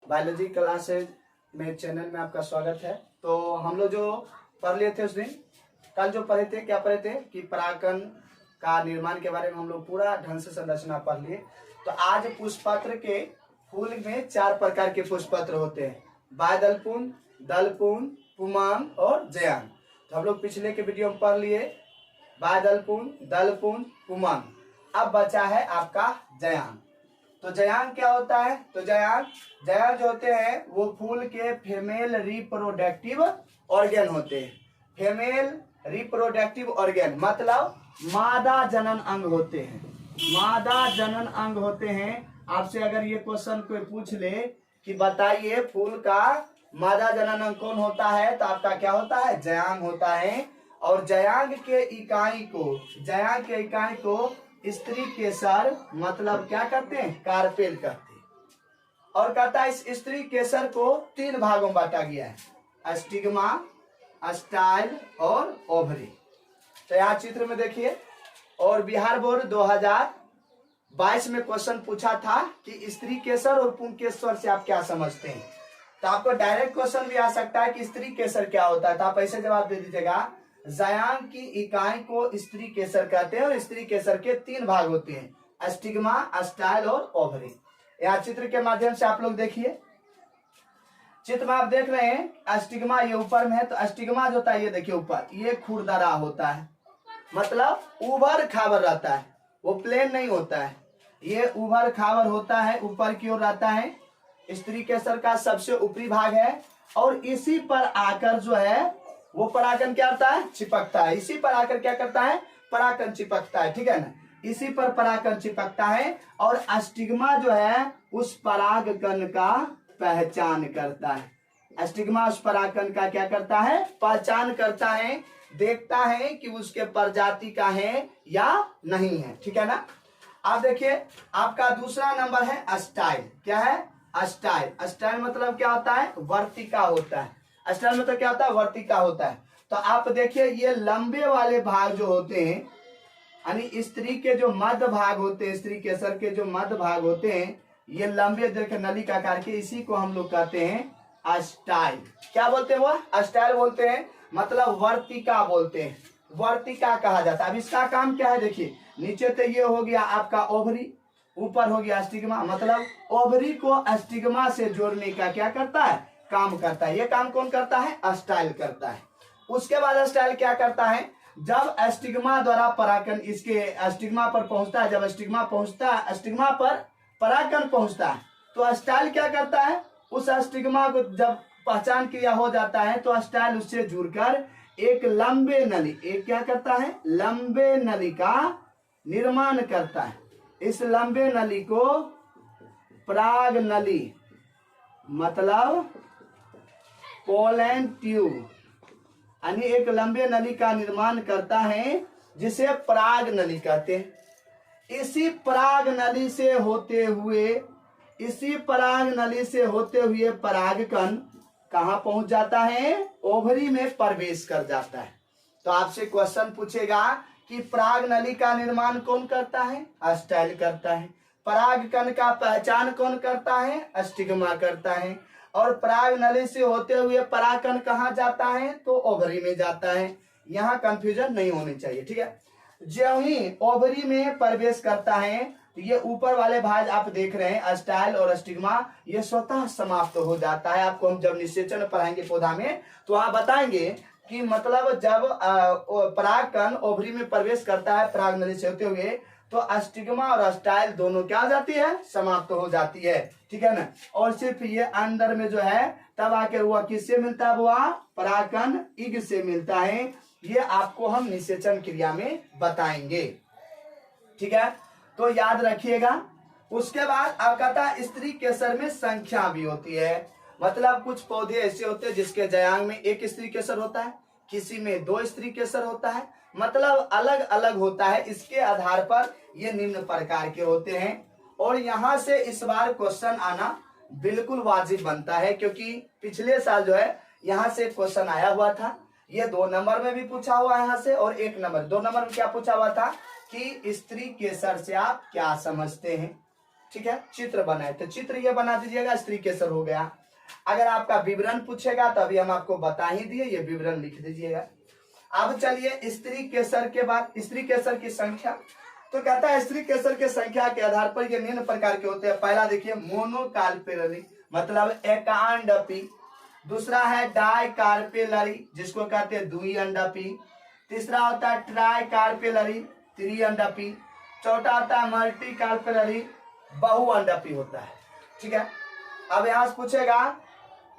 Biology classes में channel में आपका स्वागत है। तो हम लोग जो पढ़ लिए थे उस दिन, कल जो पढ़े थे, क्या पढ़े थे कि परागकण का निर्माण के बारे में हम लोग पूरा ढंग से संरचना पढ़ लिए। तो आज पुष्पपत्र के फूल में 4 प्रकार के पुष्पपत्र होते हैं, बाह्यदलपूर्ण, दलपूर्ण, पुंमांग और जयांग। तो हम लोग पिछले के वीडियो में पढ़ लिए बाह्यदलपूर्ण, दलपूर्ण, पुंमांग। अब बचा है आपका जयांग। तो जयांग क्या होता है? तो जयांग जो होते हैं वो फूल के फीमेल रिप्रोडक्टिव ऑर्गेन होते हैं। फीमेल रिप्रोडक्टिव ऑर्गेन मतलब मादा जनन अंग होते हैं। मादा जनन अंग होते हैं। आपसे अगर ये क्वेश्चन कोई पूछ ले कि बताइए फूल का मादा जनन अंग कौन होता है, तो आपका क्या होता है? जयांग होता है। और जयांग के इकाई को स्त्री केसर मतलब क्या करते हैं? कार्पेल कहते हैं। और कहता है इस स्त्री केसर को 3 भागों में बांटा गया है, स्टिग्मा, स्टाइल और ओवरी। तो यहाँ चित्र में देखिए। और बिहार बोर्ड 2022 में क्वेश्चन पूछा था कि स्त्री केसर और पुंकेसर से आप क्या समझते हैं। तो आपको डायरेक्ट क्वेश्चन भी आ सकता है कि स्त्री केसर क्या होता है, तो आप ऐसे जवाब दे दीजिएगा, जयांग की इकाई को स्त्री केसर कहते हैं और स्त्री केसर के 3 भाग होते हैं, स्टिग्मा, स्टाइल और ओवरी। यहाँ चित्र के माध्यम से आप लोग देखिए। चित्र में आप देख रहे हैं स्टिग्मा ये ऊपर में है। तो स्टिग्मा जो होता है ये देखिए ऊपर, ये खुरदरा होता है, मतलब उभर खावर रहता है, वो प्लेन नहीं होता है, ये उभर खावर होता है, ऊपर की ओर रहता है। स्त्री केसर का सबसे ऊपरी भाग है और इसी पर आकर जो है वो परागकण क्या करता है? चिपकता है। इसी पर आकर क्या करता है? परागकण चिपकता है, ठीक है ना। इसी पर परागकण चिपकता है और स्टिग्मा जो है उस परागकण का पहचान करता है। स्टिग्मा उस परागकण का क्या करता है? पहचान करता है, देखता है कि उसके प्रजाति का है या नहीं है, ठीक है ना। आप देखिए आपका दूसरा नंबर है स्टाइल। क्या है? स्टाइल। स्टाइल मतलब क्या होता है? वर्तिका होता है। स्टाइल मतलब क्या होता है? वर्तिका होता है। तो आप देखिए ये लंबे वाले भाग जो होते हैं, यानी स्त्री के जो मध्य भाग होते हैं, स्त्री केसर के जो मध्य भाग होते हैं, ये लंबे देखिए नली का आकार के, इसी को हम लोग कहते हैं स्टाइल। क्या बोलते हैं? वो स्टाइल बोलते हैं, मतलब वर्तिका बोलते हैं, वर्तिका कहा जाता है। अब इसका काम क्या है? देखिए नीचे तो ये हो गया आपका ओवरी, ऊपर हो गया स्टिग्मा, मतलब ओवरी को स्टिग्मा से जोड़ने का क्या करता है? काम करता है। ये काम कौन करता है? स्टाइल करता है। उसके बाद स्टाइल क्या करता है? जब स्टिग्मा द्वारा परागकण इसके स्टिग्मा पर पहुंचता है, जब स्टिग्मा पर परागकण पहुंचता है, तो स्टाइल क्या करता है? उस स्टिग्मा को जब पहचान क्रिया हो जाता है तो स्टाइल उससे जुड़कर एक लंबे नली, एक क्या करता है? लंबे नली का निर्माण करता है। इस लंबे नली को पराग नली मतलब पोलन ट्यूब, यानी एक लंबे नली का निर्माण करता है जिसे पराग नली कहते हैं। इसी पराग नली से होते हुए परागकण कहाँ पहुंच जाता है? ओवरी में प्रवेश कर जाता है। तो आपसे क्वेश्चन पूछेगा कि पराग नली का निर्माण कौन करता है? स्टाइल करता है। परागकण का पहचान कौन करता है? स्टिग्मा करता है। और पराग नली से होते हुए परागकण कहाँ जाता है? तो ओवरी में जाता है। यहाँ कंफ्यूजन नहीं होनी चाहिए, ठीक है। जो ही ओवरी में प्रवेश करता है तो ये ऊपर वाले भाग आप देख रहे हैं स्टाइल और स्टिग्मा, ये स्वतः समाप्त हो जाता है। आपको हम जब निषेचन पढ़ाएंगे पौधा में तो आप बताएंगे कि मतलब जब परागकण ओवरी में प्रवेश करता है पराग नली से होते हुए, तो स्टिग्मा और स्टाइल दोनों क्या हो जाती है? समाप्त हो जाती है, ठीक है ना। और सिर्फ ये अंदर में जो है तब आकर हुआ किससे मिलता है? हुआ परागकण इग से मिलता है। ये आपको हम निषेचन क्रिया में बताएंगे, ठीक है। तो याद रखिएगा। उसके बाद आप कहता है स्त्री केसर में संख्या भी होती है, मतलब कुछ पौधे ऐसे होते हैं जिसके जयांग में 1 स्त्री केसर होता है, किसी में 2 स्त्री केसर होता है, मतलब अलग अलग होता है। इसके आधार पर ये निम्न प्रकार के होते हैं। और यहाँ से इस बार क्वेश्चन आना बिल्कुल वाजिब बनता है, क्योंकि पिछले साल जो है यहाँ से क्वेश्चन आया हुआ था। ये 2 नंबर में भी पूछा हुआ है यहाँ से, और 1 नंबर 2 नंबर में क्या पूछा हुआ था कि स्त्री केसर से आप क्या समझते हैं। ठीक है, चित्र बनाए, तो चित्र ये बना दीजिएगा, स्त्री केसर हो गया। अगर आपका विवरण पूछेगा तो अभी हम आपको बता ही दिए, ये विवरण लिख दीजिएगा। अब चलिए स्त्री केसर के बाद स्त्री केसर की संख्या, तो कहता है स्त्री केसर के संख्या के आधार पर ये निम्न प्रकार के होते हैं। पहला देखिए मोनोकार्पेलरी मतलब एकांडपी, दूसरा है डाइकार्पेलरी जिसको कहते हैं द्विअंडपी, तीसरा होता है ट्राइकार्पेलरी त्रिअंडपी, चौथा होता है मल्टीकार्पेलरी बहुअंडपी होता है। ठीक है, अब यहां से पूछेगा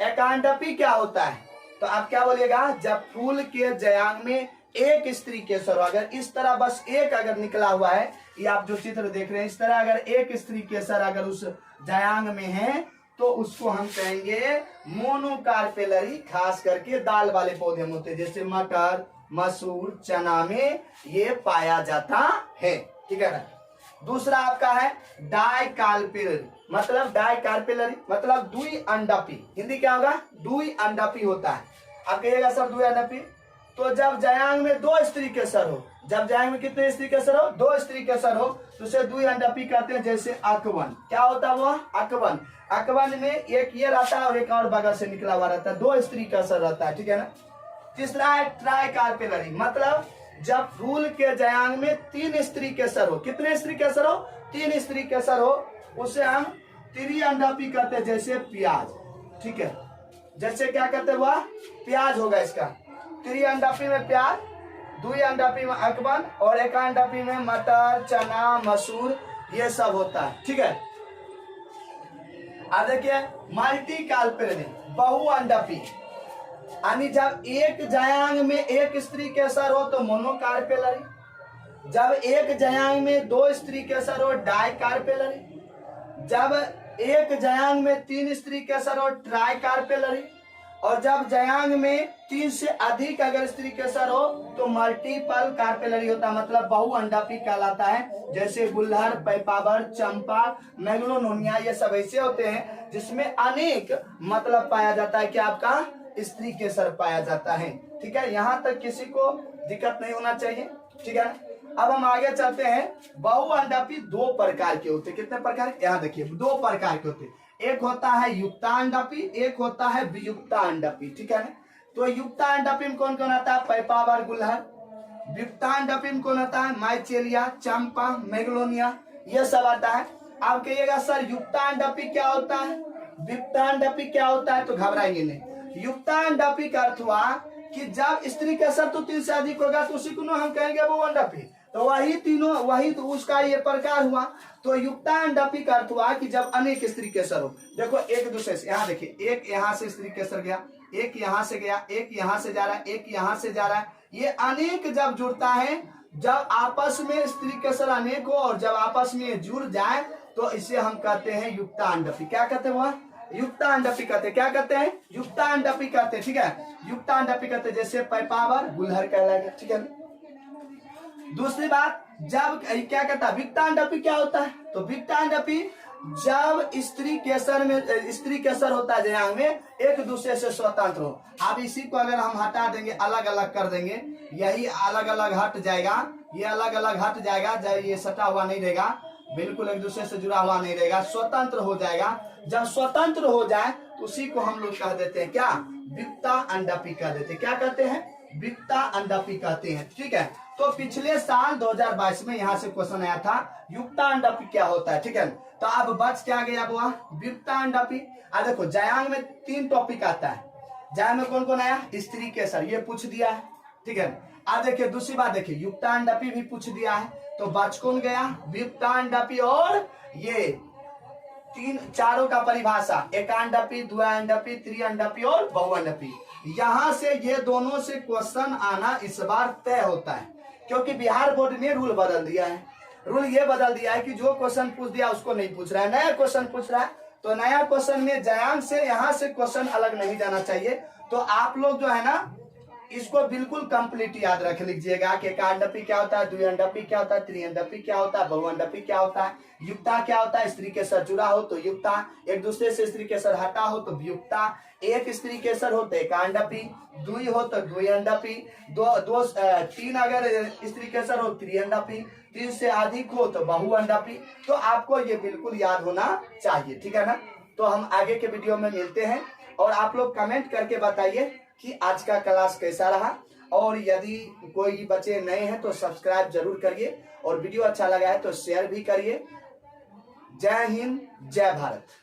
एकांडपी क्या होता है, तो आप क्या बोलिएगा, जब फूल के जयांग में एक स्त्री केसर हो, अगर इस तरह बस एक अगर निकला हुआ है, ये आप जो चित्र देख रहे हैं इस तरह अगर एक स्त्री केसर अगर उस जयांग में है तो उसको हम कहेंगे मोनोकार्पेलरी। खास करके दाल वाले पौधे में होते हैं, जैसे मटर, मसूर, चना में ये पाया जाता है। ठीक है ना। दूसरा आपका है डाइकार्पेलरी मतलब द्विअंडपी, हिंदी क्या होगा, द्विअंडपी होता है। आप कहिएगा सर द्विअंडपी, तो जब जयांग में दो स्त्री केसर हो, जब जयांग में कितने स्त्री केसर हो, दो स्त्री केसर हो, तो उसे द्विअंडपी कहते हैं। जैसे अकवन, क्या होता है वो अकवन, अकवन में एक ये रहता है और एक और बगल से निकला हुआ रहता है, दो स्त्री केसर रहता है। ठीक है ना। तीसरा है ट्राइकार्पेलरी मतलब जब फूल के जयांग में तीन स्त्री केसर हो, कितने स्त्री केसर हो, तीन स्त्री केसर हो, उसे हम त्रिअंडपी कहते हैं। जैसे प्याज, ठीक है, जैसे क्या कहते हैं वह प्याज होगा इसका, त्रिअंडपी में प्याज, द्विअंडपी में अकवन और एकांडपी में मटर, चना, मसूर ये सब होता है। ठीक है। अब देखिए मल्टीकार्पेलरी बहुअंडपी, यानी जब एक जयांग में एक स्त्री केसर हो तो मोनोकार्पेलरी, जब एक जयांग में दो स्त्री केसर हो डाइकार्पेलरी, जब एक जयांग में तीन स्त्री केसर हो ट्राइकार्पेलरी, और जब जयांग में तीन से अधिक अगर स्त्री केसर हो तो मल्टीपल कार्पेलरी होता है, मतलब बहुअंडापी कहलाता है। जैसे गुलहर, पैपावर, चंपा, मैग्नोनिया ये सब ऐसे होते हैं जिसमें अनेक मतलब पाया जाता है कि आपका स्त्री केसर पाया जाता है। ठीक है, यहाँ तक किसी को दिक्कत नहीं होना चाहिए। ठीक है। अब हम आगे चलते हैं। बहुअंडापी दो प्रकार के होते हैं, कितने प्रकार, यहाँ देखिए दो प्रकार के होते हैं, एक होता है युक्तांडापी, एक होता है वियुक्तांडापी। ठीक है ना। तो युक्तांडापी में कौन कौन आता है, पैपावर, गुलहर। वियुक्तांडापी में कौन आता है, माइचेलिया, चंपा, मैग्नोनिया ये सब आता है। आप कहिएगा सर युक्तांडापी क्या होता है, वियुक्तांडापी क्या होता है, तो घबराइए नहीं। युक्तांडापी का अर्थ हुआ कि जब स्त्री केसर तो तीन से अधिक होगा तो उसी को हम कहेंगे वो अंडापी, तो वही तीनों वही तो उसका ये प्रकार हुआ। तो युक्तांडापी का अर्थ हुआ कि जब अनेक स्त्री केसर हो, देखो एक दूसरे से, यहाँ देखिए एक यहाँ से स्त्री केसर गया, एक यहाँ से गया, एक यहाँ से जा रहा है, एक यहाँ से जा रहा है, ये अनेक जब जुड़ता है, जब आपस में स्त्री केसर अनेक हो और जब आपस में जुड़ जाए तो इसे हम कहते हैं युक्तांडापी। क्या कहते हैं वह, युक्तांडापी कहते हैं। क्या कहते हैं, युक्तांडापी कहते हैं। ठीक है, युक्तांडापी कहते हैं। जैसे पैपावर, गुलहर कहलाएगा। ठीक है। दूसरी बात, जब क्या कहता है विक्तांडापी क्या होता है, तो विक्तांडापी जब स्त्री केसर होता है जयांग में एक दूसरे से स्वतंत्र हो। अब इसी को अगर हम हटा देंगे, अलग अलग कर देंगे, यही अलग अलग हट जाएगा, ये अलग अलग हट जाएगा, जब ये सटा हुआ नहीं रहेगा, बिल्कुल एक दूसरे से जुड़ा हुआ नहीं रहेगा, स्वतंत्र हो जाएगा। जब स्वतंत्र हो जाए तो उसी को हम लोग कह देते हैं क्या, विक्ता अंडापी कह देते हैं। क्या कहते हैं, विक्ता अंडापी कहते हैं। ठीक है। तो पिछले साल 2022 में यहाँ से क्वेश्चन आया था युक्ता अंडापी क्या होता है। ठीक है। तो अब बच क्या गया हुआ, विक्ता अंडापी। अब देखो जयांग में तीन टॉपिक आता है, जयांग में कौन कौन आया, स्त्री केसर, ये पूछ दिया है। ठीक है। अब देखिए दूसरी बात, देखिए युक्तांडापी भी पूछ दिया है, तो बच कौन गया, विक्तांडापी और ये तीन चारों का परिभाषा, एकांडापी, द्विअंडापी, त्रिअंडापी और बहुअंडापी। यहां से ये दोनों से क्वेश्चन आना इस बार तय होता है, क्योंकि बिहार बोर्ड ने रूल बदल दिया है। रूल ये बदल दिया है कि जो क्वेश्चन पूछ दिया उसको नहीं पूछ रहा है, नया क्वेश्चन पूछ रहा है। तो नया क्वेश्चन में जयांग से यहाँ से क्वेश्चन अलग नहीं जाना चाहिए। तो आप लोग जो है ना इसको बिल्कुल कंप्लीट याद रख लीजिएगा कि एकांडपी क्या होता है, द्विअंडपी क्या होता है, त्रिअंडपी क्या होता है, बहुअंडपी क्या होता है, युक्ता क्या होता है, स्त्री केसर जुड़ा हो तो युक्ता, एक दूसरे से स्त्री केसर हटा हो तो वियुक्ता, एक स्त्री केसर हो तो एकांडपी, दुई हो तो द्विअंडपी, तीन अगर स्त्री केसर हो त्रिअंडपी, तीन से अधिक हो तो बहुअंडपी। तो आपको ये बिल्कुल याद होना चाहिए, ठीक है ना। तो हम आगे के वीडियो में मिलते हैं और आप लोग कमेंट करके बताइए कि आज का क्लास कैसा रहा, और यदि कोई बच्चे नए हैं तो सब्सक्राइब जरूर करिए, और वीडियो अच्छा लगा है तो शेयर भी करिए। जय हिंद, जय भारत।